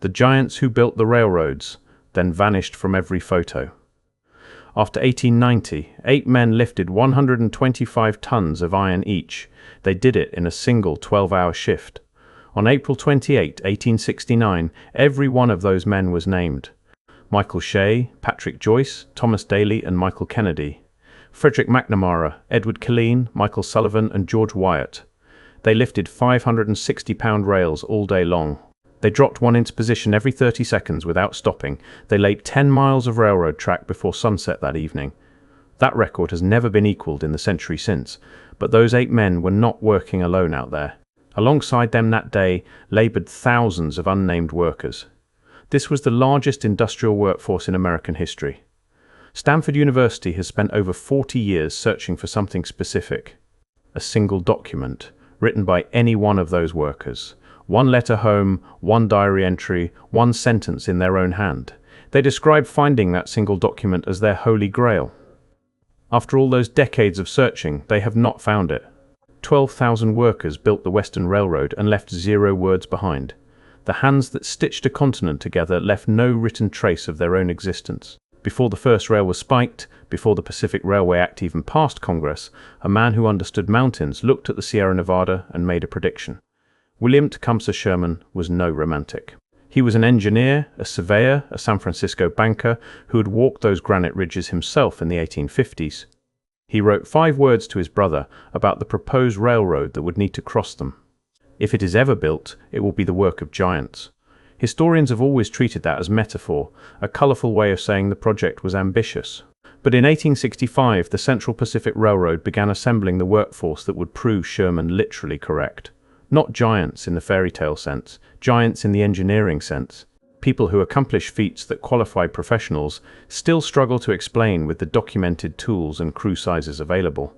the giants who built the railroads, then vanished from every photo. After 1890, 8 men lifted 125 tons of iron each. They did it in a single 12-hour shift. On April 28, 1869, every one of those men was named. Michael Shea, Patrick Joyce, Thomas Daly, and Michael Kennedy. Frederick McNamara, Edward Killeen, Michael Sullivan, and George Wyatt. They lifted 560-pound rails all day long. They dropped one into position every 30 seconds without stopping. They laid 10 miles of railroad track before sunset that evening. That record has never been equaled in the century since, but those 8 men were not working alone out there. Alongside them that day labored thousands of unnamed workers. This was the largest industrial workforce in American history. Stanford University has spent over 40 years searching for something specific. A single document, written by any one of those workers. One letter home, one diary entry, one sentence in their own hand. They describe finding that single document as their holy grail. After all those decades of searching, they have not found it. 12,000 workers built the Western Railroad and left 0 words behind. The hands that stitched a continent together left no written trace of their own existence. Before the first rail was spiked, before the Pacific Railway Act even passed Congress, a man who understood mountains looked at the Sierra Nevada and made a prediction. William Tecumseh Sherman was no romantic. He was an engineer, a surveyor, a San Francisco banker who had walked those granite ridges himself in the 1850s. He wrote 5 words to his brother about the proposed railroad that would need to cross them. If it is ever built, it will be the work of giants. Historians have always treated that as metaphor, a colorful way of saying the project was ambitious. But in 1865, the Central Pacific Railroad began assembling the workforce that would prove Sherman literally correct. Not giants in the fairy tale sense, giants in the engineering sense. People who accomplish feats that qualified professionals still struggle to explain with the documented tools and crew sizes available.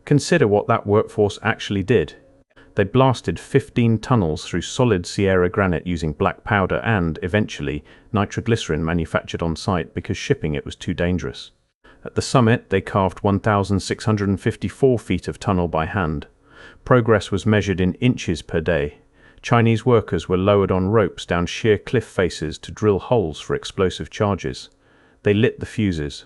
Consider what that workforce actually did. They blasted 15 tunnels through solid Sierra granite using black powder and, eventually, nitroglycerin manufactured on site because shipping it was too dangerous. At the summit, they carved 1,654 feet of tunnel by hand. Progress was measured in inches per day. Chinese workers were lowered on ropes down sheer cliff faces to drill holes for explosive charges. They lit the fuses.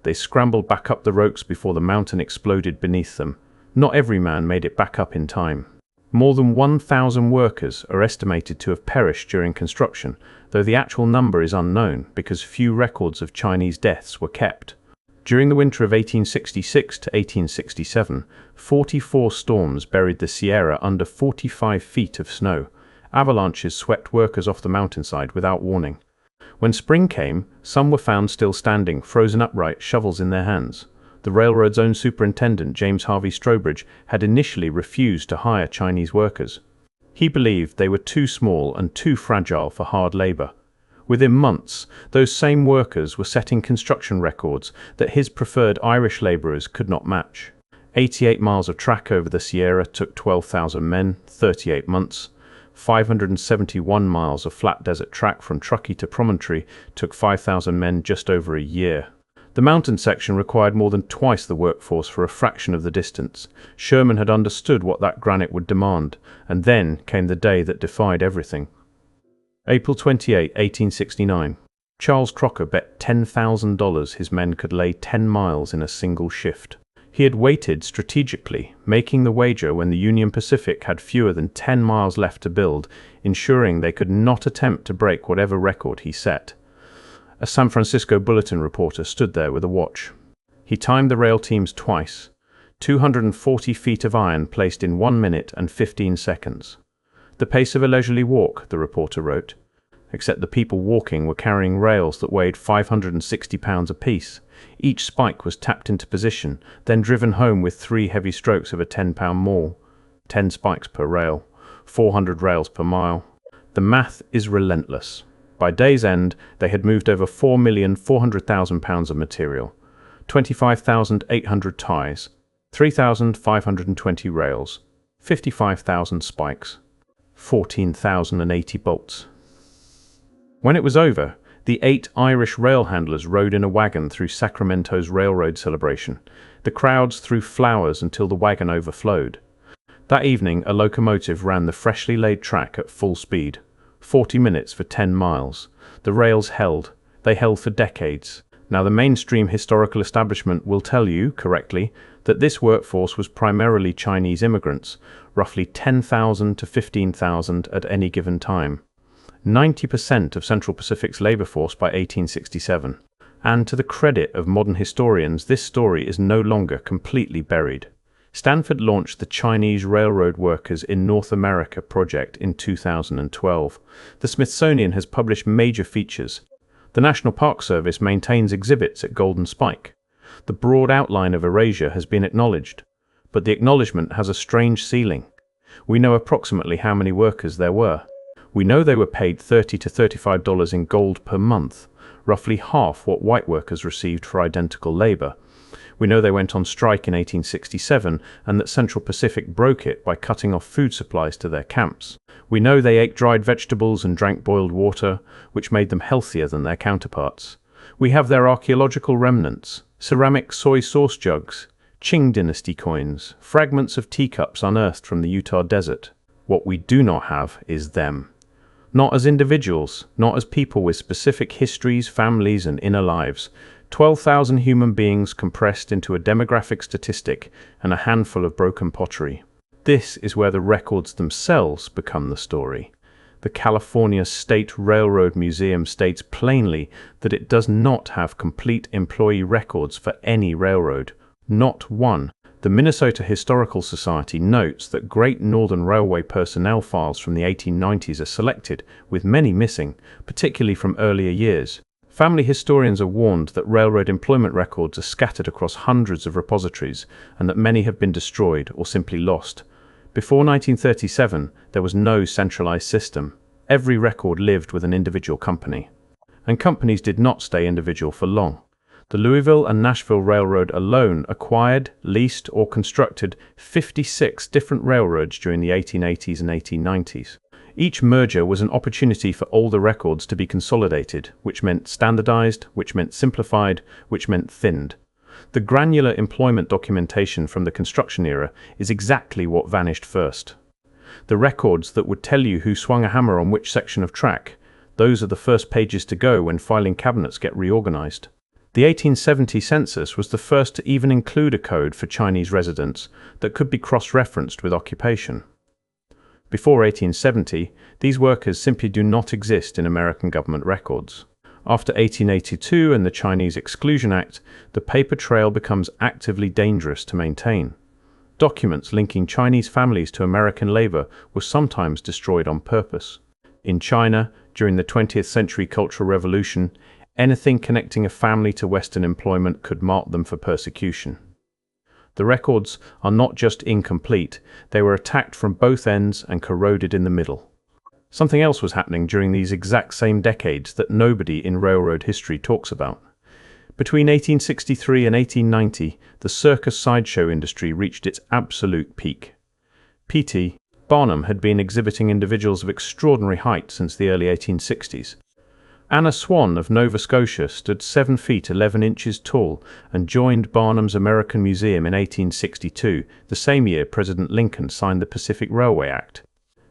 They scrambled back up the ropes before the mountain exploded beneath them. Not every man made it back up in time. More than 1,000 workers are estimated to have perished during construction, though the actual number is unknown because few records of Chinese deaths were kept. During the winter of 1866 to 1867, 44 storms buried the Sierra under 45 feet of snow. Avalanches swept workers off the mountainside without warning. When spring came, some were found still standing, frozen upright, shovels in their hands. The railroad's own superintendent, James Harvey Strobridge, had initially refused to hire Chinese workers. He believed they were too small and too fragile for hard labor. Within months, those same workers were setting construction records that his preferred Irish laborers could not match. 88 miles of track over the Sierra took 12,000 men, 38 months. 571 miles of flat desert track from Truckee to Promontory took 5,000 men just over a year. The mountain section required more than twice the workforce for a fraction of the distance. Sherman had understood what that granite would demand, and then came the day that defied everything. April 28, 1869. Charles Crocker bet $10,000 his men could lay 10 miles in a single shift. He had waited strategically, making the wager when the Union Pacific had fewer than 10 miles left to build, ensuring they could not attempt to break whatever record he set. A San Francisco Bulletin reporter stood there with a watch. He timed the rail teams twice. 240 feet of iron placed in 1 minute and 15 seconds. The pace of a leisurely walk, the reporter wrote, except the people walking were carrying rails that weighed 560 pounds apiece. Each spike was tapped into position, then driven home with 3 heavy strokes of a 10-pound maul. 10 spikes per rail, 400 rails per mile. The math is relentless. By day's end, they had moved over 4,400,000 pounds of material, 25,800 ties, 3,520 rails, 55,000 spikes, 14,080 bolts. When it was over, the 8 Irish rail handlers rode in a wagon through Sacramento's railroad celebration. The crowds threw flowers until the wagon overflowed. That evening, a locomotive ran the freshly laid track at full speed. 40 minutes for 10 miles. The rails held. They held for decades. Now, the mainstream historical establishment will tell you, correctly, that this workforce was primarily Chinese immigrants, roughly 10,000 to 15,000 at any given time. 90% of Central Pacific's labor force by 1867. And to the credit of modern historians, this story is no longer completely buried. Stanford launched the Chinese Railroad Workers in North America project in 2012. The Smithsonian has published major features. The National Park Service maintains exhibits at Golden Spike. The broad outline of erasure has been acknowledged, but the acknowledgement has a strange ceiling. We know approximately how many workers there were. We know they were paid $30 to $35 in gold per month, roughly half what white workers received for identical labor. We know they went on strike in 1867 and that Central Pacific broke it by cutting off food supplies to their camps. We know they ate dried vegetables and drank boiled water, which made them healthier than their counterparts. We have their archaeological remnants, ceramic soy sauce jugs, Qing dynasty coins, fragments of teacups unearthed from the Utah desert. What we do not have is them. Not as individuals, not as people with specific histories, families, and inner lives. 12,000 human beings compressed into a demographic statistic and a handful of broken pottery. This is where the records themselves become the story. The California State Railroad Museum states plainly that it does not have complete employee records for any railroad, not one. The Minnesota Historical Society notes that Great Northern Railway personnel files from the 1890s are selected, with many missing, particularly from earlier years. Family historians are warned that railroad employment records are scattered across hundreds of repositories and that many have been destroyed or simply lost. Before 1937, there was no centralized system. Every record lived with an individual company. And companies did not stay individual for long. The Louisville and Nashville Railroad alone acquired, leased, or constructed 56 different railroads during the 1880s and 1890s. Each merger was an opportunity for older records to be consolidated, which meant standardized, which meant simplified, which meant thinned. The granular employment documentation from the construction era is exactly what vanished first. The records that would tell you who swung a hammer on which section of track, those are the first pages to go when filing cabinets get reorganized. The 1870 census was the first to even include a code for Chinese residents that could be cross-referenced with occupation. Before 1870, these workers simply do not exist in American government records. After 1882 and the Chinese Exclusion Act, the paper trail becomes actively dangerous to maintain. Documents linking Chinese families to American labor were sometimes destroyed on purpose. In China, during the 20th century Cultural Revolution, anything connecting a family to Western employment could mark them for persecution. The records are not just incomplete, they were attacked from both ends and corroded in the middle. Something else was happening during these exact same decades that nobody in railroad history talks about. Between 1863 and 1890, the circus sideshow industry reached its absolute peak. P.T. Barnum had been exhibiting individuals of extraordinary height since the early 1860s. Anna Swan of Nova Scotia stood 7 feet 11 inches tall and joined Barnum's American Museum in 1862, the same year President Lincoln signed the Pacific Railway Act.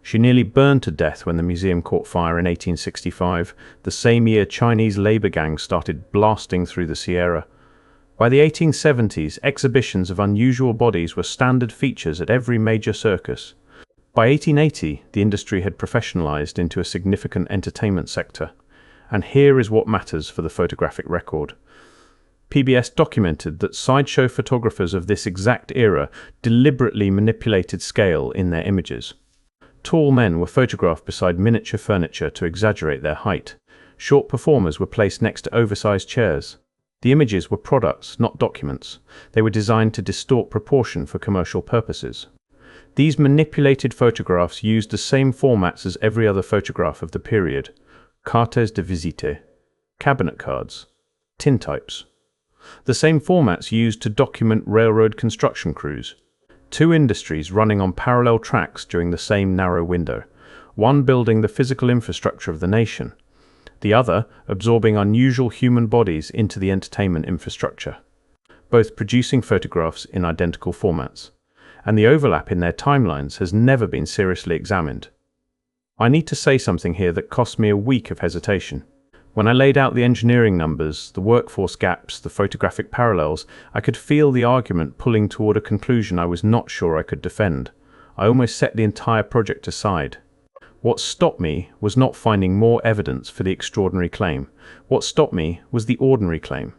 She nearly burned to death when the museum caught fire in 1865, the same year Chinese labor gangs started blasting through the Sierra. By the 1870s, exhibitions of unusual bodies were standard features at every major circus. By 1880, the industry had professionalized into a significant entertainment sector. And here is what matters for the photographic record. PBS documented that sideshow photographers of this exact era deliberately manipulated scale in their images. Tall men were photographed beside miniature furniture to exaggerate their height. Short performers were placed next to oversized chairs. The images were products, not documents. They were designed to distort proportion for commercial purposes. These manipulated photographs used the same formats as every other photograph of the period. Cartes de visite, cabinet cards, tintypes. The same formats used to document railroad construction crews. Two industries running on parallel tracks during the same narrow window, one building the physical infrastructure of the nation, the other absorbing unusual human bodies into the entertainment infrastructure, both producing photographs in identical formats, and the overlap in their timelines has never been seriously examined. I need to say something here that cost me a week of hesitation. When I laid out the engineering numbers, the workforce gaps, the photographic parallels, I could feel the argument pulling toward a conclusion I was not sure I could defend. I almost set the entire project aside. What stopped me was not finding more evidence for the extraordinary claim. What stopped me was the ordinary claim.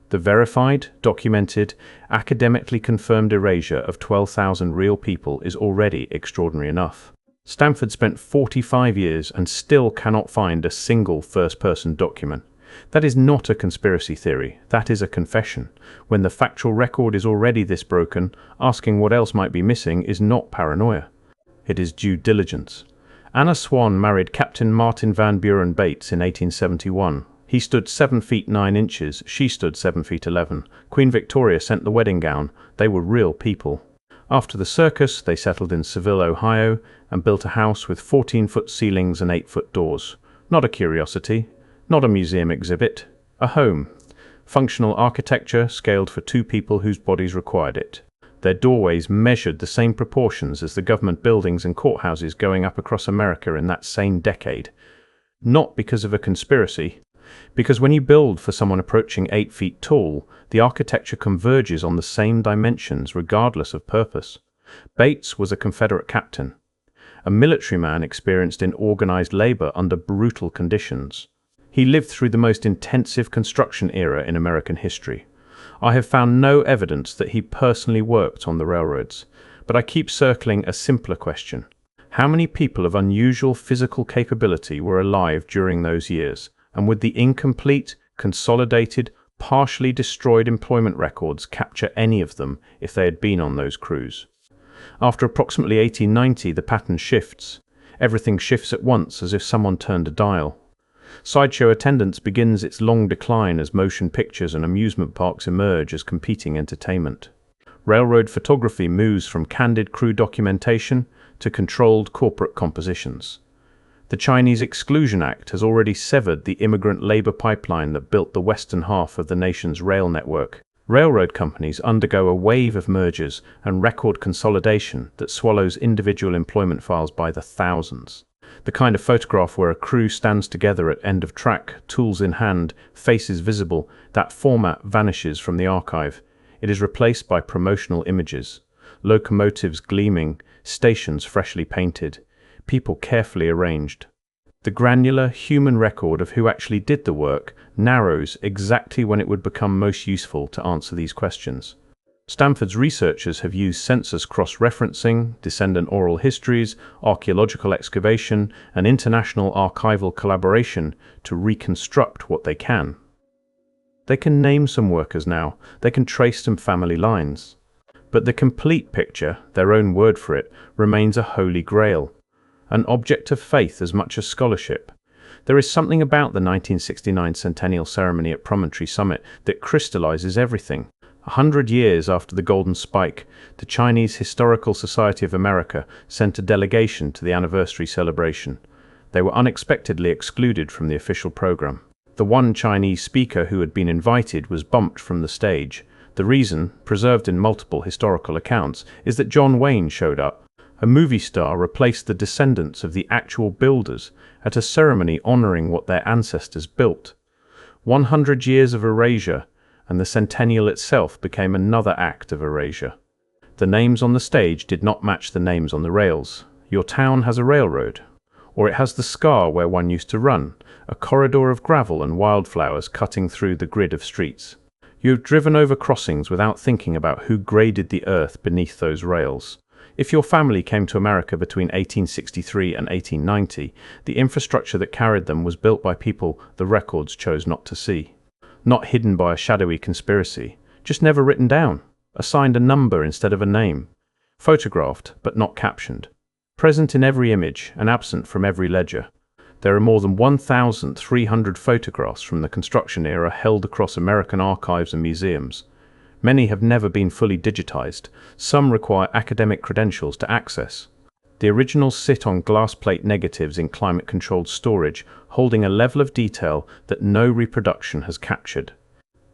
The verified, documented, academically confirmed erasure of 12,000 real people is already extraordinary enough. Stanford spent 45 years and still cannot find a single first-person document. That is not a conspiracy theory, that is a confession. When the factual record is already this broken, asking what else might be missing is not paranoia. It is due diligence. Anna Swan married Captain Martin Van Buren Bates in 1871. He stood 7 feet 9 inches, she stood 7 feet 11. Queen Victoria sent the wedding gown. They were real people. After the circus, they settled in Seville, Ohio, and built a house with 14-foot ceilings and 8-foot doors. Not a curiosity, not a museum exhibit, a home. Functional architecture scaled for 2 people whose bodies required it. Their doorways measured the same proportions as the government buildings and courthouses going up across America in that same decade. Not because of a conspiracy, because when you build for someone approaching 8 feet tall, the architecture converges on the same dimensions regardless of purpose. Bates was a Confederate captain, a military man experienced in organized labor under brutal conditions. He lived through the most intensive construction era in American history. I have found no evidence that he personally worked on the railroads, but I keep circling a simpler question. How many people of unusual physical capability were alive during those years? And would the incomplete, consolidated, partially destroyed employment records capture any of them if they had been on those crews? After approximately 1890, the pattern shifts. Everything shifts at once as if someone turned a dial. Sideshow attendance begins its long decline as motion pictures and amusement parks emerge as competing entertainment. Railroad photography moves from candid crew documentation to controlled corporate compositions. The Chinese Exclusion Act has already severed the immigrant labor pipeline that built the western half of the nation's rail network. Railroad companies undergo a wave of mergers and record consolidation that swallows individual employment files by the thousands. The kind of photograph where a crew stands together at end of track, tools in hand, faces visible, that format vanishes from the archive. It is replaced by promotional images. Locomotives gleaming, stations freshly painted, people carefully arranged. The granular human record of who actually did the work narrows exactly when it would become most useful to answer these questions. Stanford's researchers have used census cross-referencing, descendant oral histories, archaeological excavation, and international archival collaboration to reconstruct what they can. They can name some workers now, they can trace some family lines. But the complete picture, their own word for it, remains a holy grail. An object of faith as much as scholarship. There is something about the 1969 centennial ceremony at Promontory Summit that crystallizes everything. 100 years after the Golden Spike, the Chinese Historical Society of America sent a delegation to the anniversary celebration. They were unexpectedly excluded from the official program. The one Chinese speaker who had been invited was bumped from the stage. The reason, preserved in multiple historical accounts, is that John Wayne showed up. A movie star replaced the descendants of the actual builders at a ceremony honoring what their ancestors built. 100 years of erasure, and the centennial itself became another act of erasure. The names on the stage did not match the names on the rails. Your town has a railroad, or it has the scar where one used to run, a corridor of gravel and wildflowers cutting through the grid of streets. You have driven over crossings without thinking about who graded the earth beneath those rails. If your family came to America between 1863 and 1890, the infrastructure that carried them was built by people the records chose not to see. Not hidden by a shadowy conspiracy, just never written down, assigned a number instead of a name, photographed but not captioned, present in every image and absent from every ledger. There are more than 1,300 photographs from the construction era held across American archives and museums. Many have never been fully digitized. Some require academic credentials to access. The originals sit on glass plate negatives in climate-controlled storage, holding a level of detail that no reproduction has captured.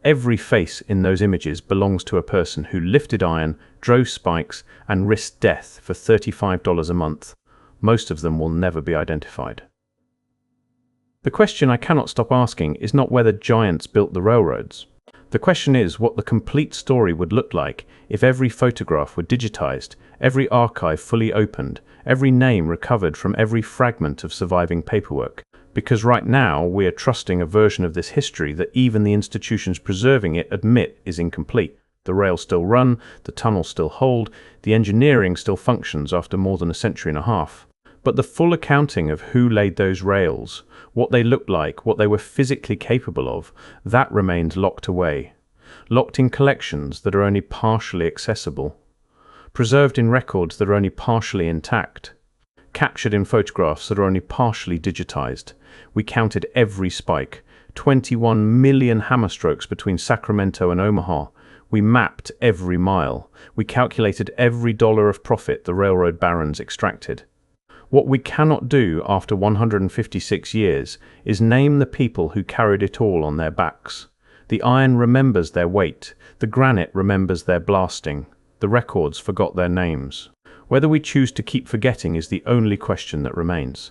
Every face in those images belongs to a person who lifted iron, drove spikes, and risked death for $35 a month. Most of them will never be identified. The question I cannot stop asking is not whether giants built the railroads. The question is what the complete story would look like if every photograph were digitized, every archive fully opened, every name recovered from every fragment of surviving paperwork. Because right now we are trusting a version of this history that even the institutions preserving it admit is incomplete. The rails still run, the tunnels still hold, the engineering still functions after more than a century and a half. But the full accounting of who laid those rails, what they looked like, what they were physically capable of, that remains locked away. Locked in collections that are only partially accessible. Preserved in records that are only partially intact. Captured in photographs that are only partially digitized. We counted every spike. 21 million hammer strokes between Sacramento and Omaha. We mapped every mile. We calculated every dollar of profit the railroad barons extracted. What we cannot do after 156 years is name the people who carried it all on their backs. The iron remembers their weight. The granite remembers their blasting. The records forgot their names. Whether we choose to keep forgetting is the only question that remains.